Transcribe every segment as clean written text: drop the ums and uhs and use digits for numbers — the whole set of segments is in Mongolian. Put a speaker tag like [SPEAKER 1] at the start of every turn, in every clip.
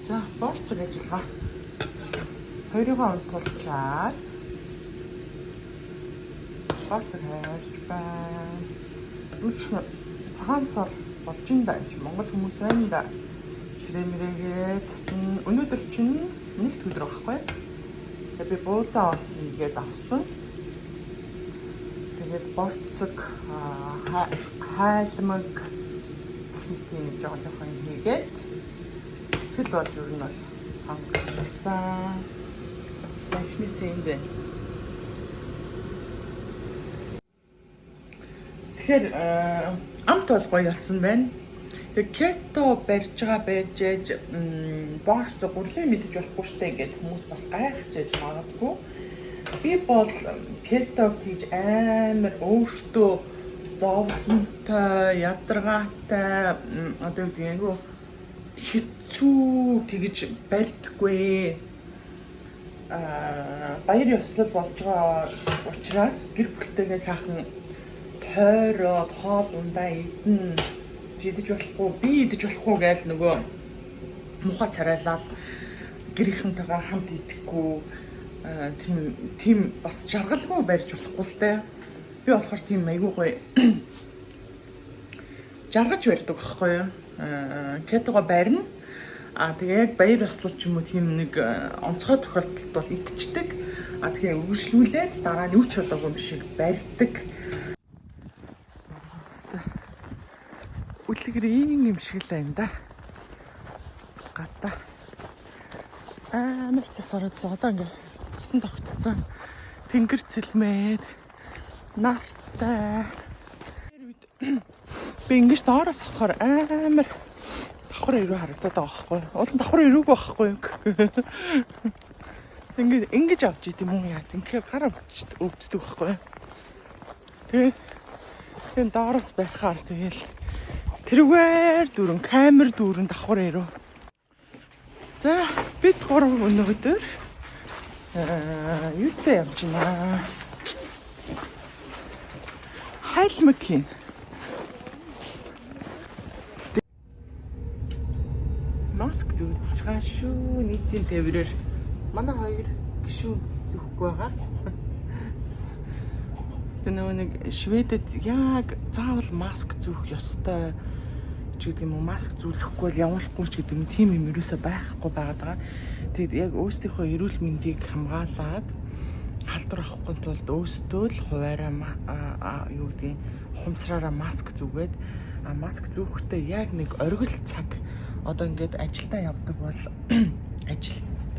[SPEAKER 1] За, борцог ажиллагаа. Хоёрыгоо унтуулчаад борцог хайрч байна. Үуч цагаан сар болж ин да чи Монгол хүмүүс байна да. Ширээ мэрээгээ цэсэн. Өнөөдөр чинь нэгд өдөр байхгүй. Тэгээ би бууцаа олж хийгээд авсан. Тэгээд борцог хайлмаг тийм жоохон хийгээд тэгэл бол ер нь бол хангалтсан. Эхнээсээ энд байна. Тэгэхээр амт бол гоё болсон байна. Тэгээ кето барьж байгаа байж борцог гурлын мэдэж болохгүй штэ гэдэг хүмүүс бас гайхаж яж магадгүй. Би бол кетог тийж амар өөртөө зовлонтой, ядаргаатай одоо юу гэнэ хэцүү тэгж барьдаггүй. Баяр ёслол болж байгаа учраас гэр бүлтэйгээ сайхан тойроод хоол ундаа идэн идэж болохгүй би идэж болохгүй гээл нөгөө муха царайлал гэрийнхэнтэйгээ хамт идэхгүй тийм бас жаргалгүй барьж болохгүй л дээ. Би болохоор тийм айгүй гоё жаргаж барьдаг байхгүй юу? Кетого барина. Тэгээ яг баяр ёслол ч юм уу тийм нэг онцгой тохиолдолд бол идчихдэг. Тэгээ үргэлжлүүлээд дараа нь юу ч болоогүй юм шиг барьдаг. Үлгэрийн юм шиг л байна да. Гата. Амар цасараад одоо ингээ цасан тогтцсон. Тэнгэр цэлмээд нартай. Би ингэж доороос хахаар амар давхар ирүү харагдаад байгаа байхгүй. Уул давхар ирүүг байхгүй юу? Ингэж авч идэм юм яа. Тэгэхээр гараа өвддөг байхгүй. Тэгээ доороос байхаар тэгэл тэрвэр дүүрэн камер дүүрэн давхар ирүү. За бид гурав өнөөдөр юутай явж байна? Хайлмгийн маск зүүж байгаа шүү. Нийтийн тээврээр манай хоёр гişүүн зүүхгүй байгаа. Тэгээ нэг Шведэд яг заавал маск зүүх ёстой ч гэдэг юм уу, маск зүүлэхгүй бол явуулахгүй ч гэдэг юм, тийм юм ерөөсөй байхгүй байгаад байгаа. Тэгэд яг өөрсдийнхөө эрүүл мэндийг хамгаалаад халдвар авахгүй тулд өөрсдөө л хуваараа юу гэдэг ухамсараараа маск зүүгээд маск зүүхдээ яг нэг оргил цаг одоо ингээд ажилдаа явдаг бол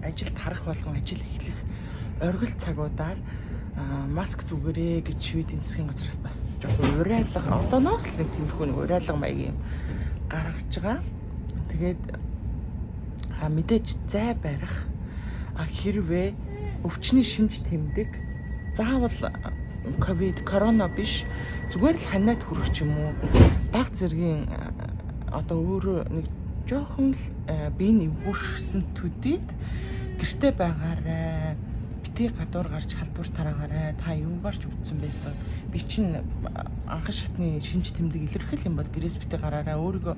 [SPEAKER 1] ажилд харах болгон ажил эхлэх оргил цагуудаар маск зүгээрээ гэж Шведийн засгийн газраас бас жоохон урайлга одооноос л нэг тиймэрхүү нэг урайлга маягийн гаргаж байгаа. Тэгээд мэдээж зай барих хэрвээ өвчний шинж тэмдэг заавал корона биш зүгээр л ханиад хүрэх ч юм уу баг зэргийн одоо өөрөө нэг жоохон л биений эвгүүрсэн төдийд гэртээ байгаарай битгий гадуур гарч халдвар тараагаарай та юугаар ч өвдсөн байсан би чинь анхан шатны шинж тэмдэг илэрхийл юм бол гэрээс битгий гараарай өөрийгөө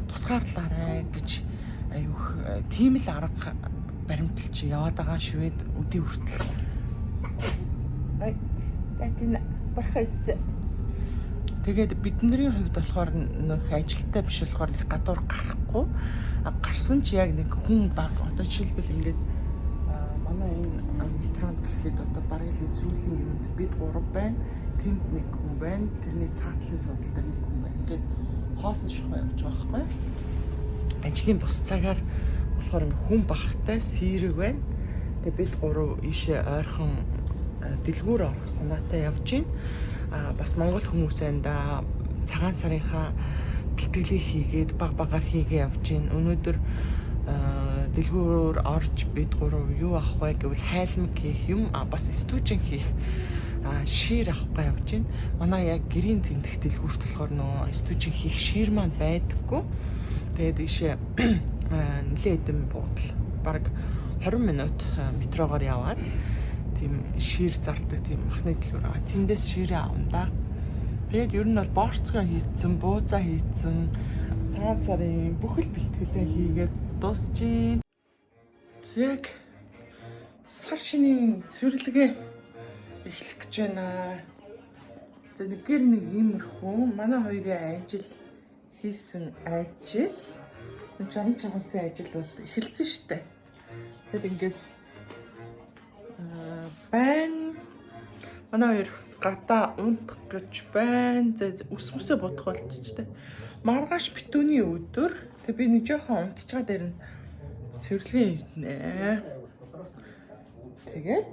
[SPEAKER 1] тусгаарлаарай гэж аюух тийм л арга баримтал чи яваад байгаа Швед өдий хүртэл. Тэтэн бархас. Тэгээд бидний хувьд болохоор нэг ажилтаа биш болохоор нэг гадуур гарахгүй. Гарсан чи яг нэг хүн баг одоо жишээлбэл ингээд манай энэ метронд гэхэд одоо бараг л сүүлийн юмд бид 3 байна. Тэнд нэг хүн байна. Тэрний цаатлын суудлын дээр нэг хүн байна. Ингээд хоосон шахуу явж байгаа байхгүй. Ажлын бус цагаар болохоор хүн багтай сэрэг байна. Тэгээ бид 3 ийшээ ойрхон дэлгүүр орох санаатай явж байна. Бас монгол хүмүүс энэ цагаан сарынхаа бэлтгэлийг хийгээд баг багаар хийгээ явж байна. Өнөөдөр дэлгүүр орж бид 3 юу авах вэ гэвэл хайлмаг хийх юм бас стүүжин хийх шир авахгүй явж байна. Манай яг гэрийн тэмдэх дэлгүүрт болохоор нөө стүүжин хийх шир маань байдаггүй. Тэгээд ийшээ нэлээд хэдэн буудал бараг 20 минут метрогоор яваад тийм шир зардаг тийм махны дэлгүүр байгаа. Тэндээс ширээ авна да. Тэгээд ер нь бол борцгоо хийцэн, буузаа хийцэн, цагаан сарын бүхэл бэлтгэлээ хийгээд дуусчихин. Яг сар шинийн цэвэрлэгээ эхлэх гэж байна. За нэгэр нэг иймэрхүү манай хоёрын ажил хийсэн ажил 60-60 ажил бол эхэлсэн штэ. Тэгэд ингээд байна. Манай хоёр гадаа унтах гэж байна. За өсмөсөө бодох болчихтой. Маргааш битүүний өдөр. Тэг би нэг жоохон унтчихаа дээр нь цэвэрлэгээ хийнэ. Тэгээд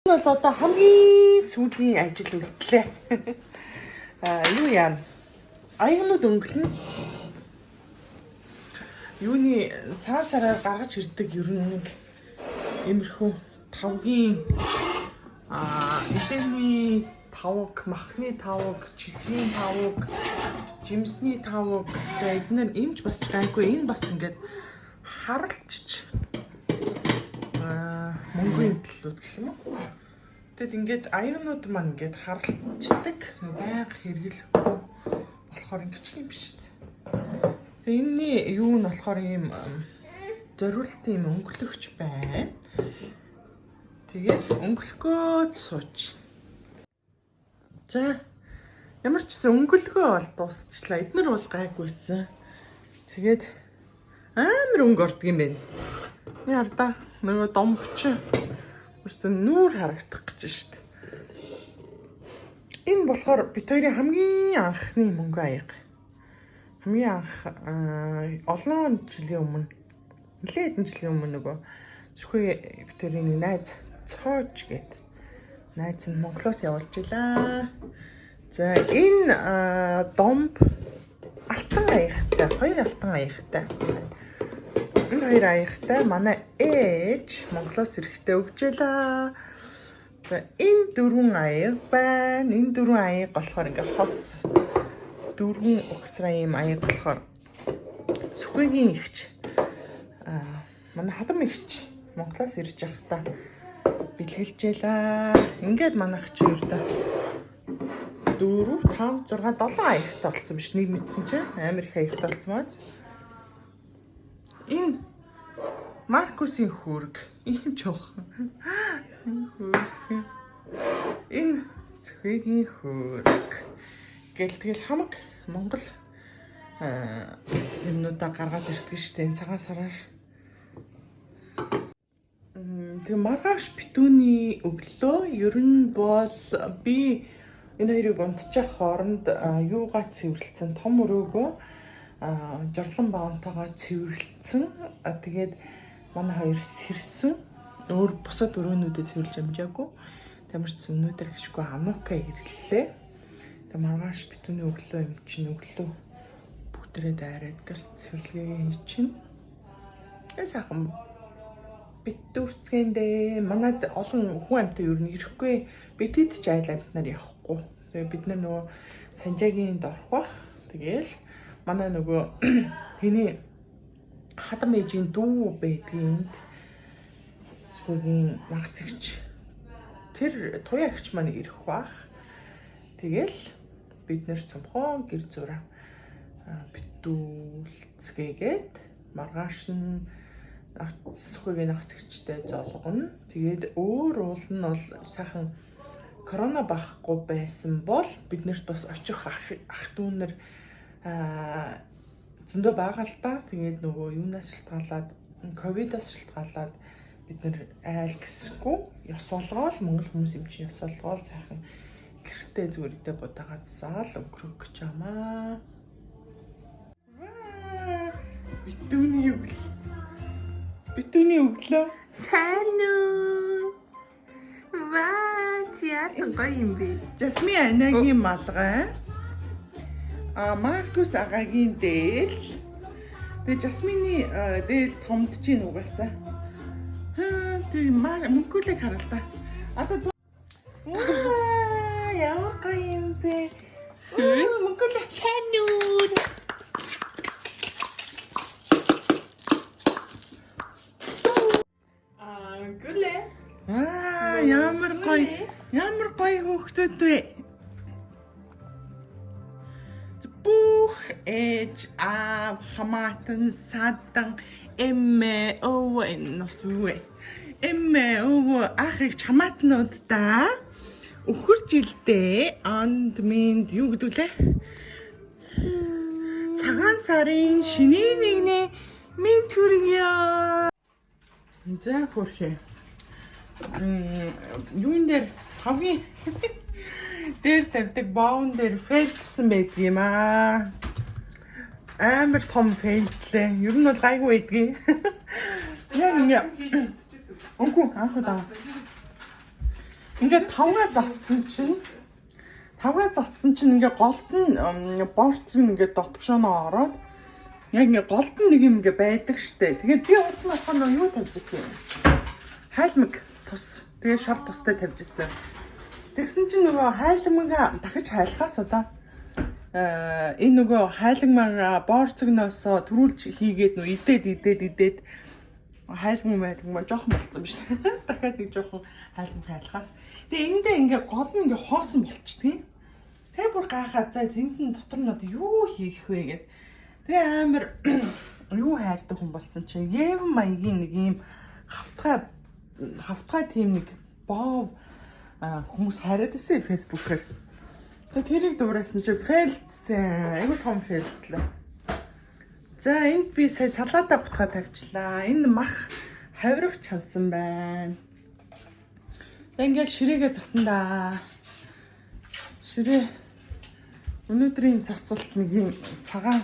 [SPEAKER 1] бол одоо хамгийн сүүлийн ажил үлдлээ. Юу яа? Аягнууд өнгөлнө. Юуны цагаан сараар гаргаж ирдэг ер нь нэг иймэрхүү тавгийн эдэний тавг, махны тавг, чихрийн тавг, жимсний тавг. За эдгээр эмч бас гайгүй. Энэ бас ингээд харалчч мөнгөний төлөвлөлт гэх юм уу? Тэгэд ингээд аягнууд маань ингээд харалцдаг, байнга хэрэглэхгүй болохоор ингэчих юм биш үү? Тэгээ энэний юу нь болохоор ийм зориултын юм өнгөлөгч байна. Тэгээд өнгөлөхгөөд сууч. За ямар ч гэсэн өнгөлгөө бол дуусчлаа. Эднэр бол гайгүйсэн. Тэгээд амар өнгө ордог юм байна. Яарда нөгөө домбч өстө нүүр харагдах гэж штт. Энэ болохоор бит хоёрын хамгийн анхны мөнгө аяга. Хамгийн анх олон жилийн өмнө нэлээд хэдэн жилийн өмнө нөгөө зөвхөн бит хоёрын найз цоож гээд найз нь Монголоос явуулж илаа. За энэ домб алтан аягтай, хоёр алтан аягтай. Энэ хоёр аягтай манай ээж Монголоос ирэхдээ өгчээлээ. За энэ дөрвөн аяг байна. Энэ дөрвөн аяг болохоор ингээ хос дөрвөн угсраа ийм аяг болохоор Сүхбэгийн ихч манай хадам ихч Монголоос ирж явахдаа бэлгэлжээлээ. Ингээд манайх чи ердөө 4, 5, 6, 7 аягтай болсон биш. Нэг мэдсэн чинь амар их аягтай болсон маа. Энэ Маркусийн хүүрэг ийм жоох. Энэ Сүхбэгийн хүүрэг гэл тэгэл хамаг Монгол юмнуудаа гаргаад ирдэг шүү дээ энэ цагаан сараар. Тэгээ маргааш битүүний өглөө ер нь бол би энэ хоёрыг унтчих хооронд юугаа цэвэрлсэн том өрөөгөө жорлон баунтайгаа цэвэрлсэн. Тэгээд манай хоёр сэрсэн. Өөр бусад өрөөнүүдэд цэвэрлж амжаагүй. Тамирч өнөөдөр ашгүй амука ирлээ. Тэгээд маргааш битүүний өглөө юм чинь өглөө бүгдээрээ дайраад газ цэвэрлэгээ хийчин. Сайхан битүүрцгээндээ манад олон хүн амтай ер нь ирэхгүй. Битэд ч айл амтнаар явахгүй. Тэгээ бид нар нөгөө Санжаагийн дорх бах. Тэгээл манай нөгөө хэний хадам ээжийн дүү байдгийн Сүхбэгийн нагцэгч тэр туяагч маань ирэх бах. Тэгээл бид нэр цомхон гэр зураа битүүлцгээгээд маргааш нь Сүхбэгийн нагцэгчтэй золгоно. Тэгээд өөр уул нь бол сайхан корона байхгүй байсан бол биднэрт бас очих ах дүүнэр зөндөө байгаа л та. Тэгээд нөгөө юунаас шалтгаалаад ковидоос шалтгаалаад бид нэр айл гэсгүй ёс олгоол монгол хүмүүс юм чи ёс олгоол сайхан гэртээ зүгээр идэ бодагацсаал өнгөрөх гэж ямаа. Битүүний өглөө. Чану. Яасан гоё юм бэ? Жасмин анагийн малгай. Маркус агагийн дээл. Тэгээ Жасмины дээл томдож ийн угаасаа. Тэгээ мөнгөлийг харалта. Одоо яа гоё юм бэ? Мөнгөлөө шанууд. Гүлээ. Ямар гоё хүүхдүүд вэ? Бүх ээж аав хамаатан садан эмээ өвөө носвэ. Эмээ өвөө ахыг хамаатнуудаа өхөр жилдээ онд минь юу гэдэг лээ? Цагаан сарын шинэ нэгний минь төргийа. За хөрхөө. Юун дээр хамгийн дээр тавьдаг боон дээр фейлдсэн байдаг юм аа. Амар том фейлдлээ. Ер нь бол гайгүй байдгийг. Яг ингэ. Үгүй анхудаа. Ингээ тавгаа зассан чинь ингээ голд нь борц ингээ дотгошоноо ороод яг ингээ голд нь нэг юм ингээ байдаг штэ. Тэгээд би урд нь болохоор юу тавьжсэн юм? Хайлмаг тус. Тэгээ шар тустай тавьжсэн. Тэгсэн чинь нөгөө хайламга дахиж хайлахаас одоо энэ нөгөө хайламга борцогноос төрүүлж хийгээд нөө идээд хайлмга жоохон болцсон биш. Дахиад нэг жоохон хайлмга хайлахаас. Тэгээ эндээ ингээ гол нь ингээ хоосон болчтгий. Тэгээ бүр гайхаад за зинтэн дотор нь одоо юу хийх вэ гэд. Тэгээ амар юу хайрдаг хүн болсон чинь Ев маягийн нэг юм хавтгай тийм нэг бов хүмүүс хайраад байсан фэйсбүүкээр. Тэгээ тэрийг дуурайсан чи фейлдсэн. Айгу том фейлдлээ. За энд би сая салаата бутгаа тавьчлаа. Энэ мах хавирах чансан байна. За ингээл ширээгээ засан да. Ширээ өнөөдрийн цацалт нэг юм цагаан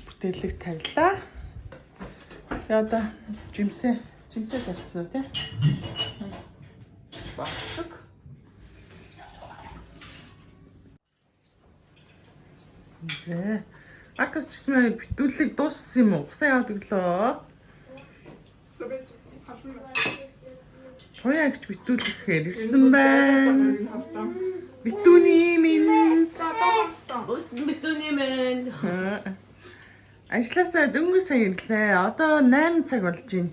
[SPEAKER 1] бүтээлэг тавилаа. Тэгээ одоо жимсээ тавьсан үү те? Багшиг. Зэ. Маркус чисмээ битүүлэг дууссан юм уу? Усаа яваад өглөө. Хояа гэж битүүлэхээр ирсэн байна. Битүүний минь. Ажлаасаа дөнгөж сая ирлээ. Одоо 8 цаг болж байна.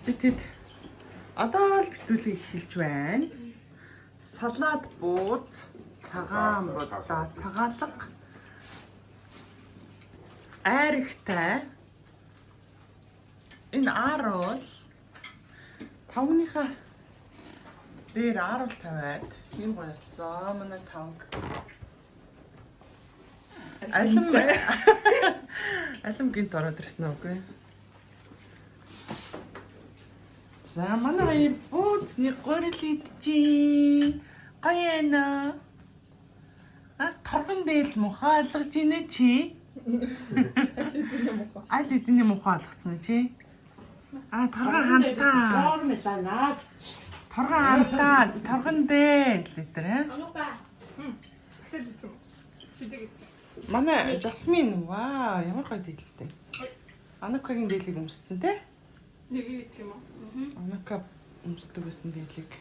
[SPEAKER 1] Битэд одоо л битүүлэг эхэлж байна. Салаад бууз, цагаан будаа, цагаалга. Айрхтай. Энэ ааруул тавныхаа дээр ааруул тавиад юм болсон. Манай тавг. Алим гинт ороод ирсэн үгүй. За манай бууцны горил идчихин. Гаяна. Торгон дээл мухаа алгаж ийнэ чи. Аль эдний мухаа алгацсан чи. Торгон хамтаа. Торгон хамтаа. Торгон дээл литер
[SPEAKER 2] Анука.
[SPEAKER 1] Манай Жасмин вау ямар гоё дээлтэй. Анукагийн дээлийг өмссөн те?
[SPEAKER 2] Нэг юм уу?
[SPEAKER 1] Анука өмсдөг гэсэн дээлийг.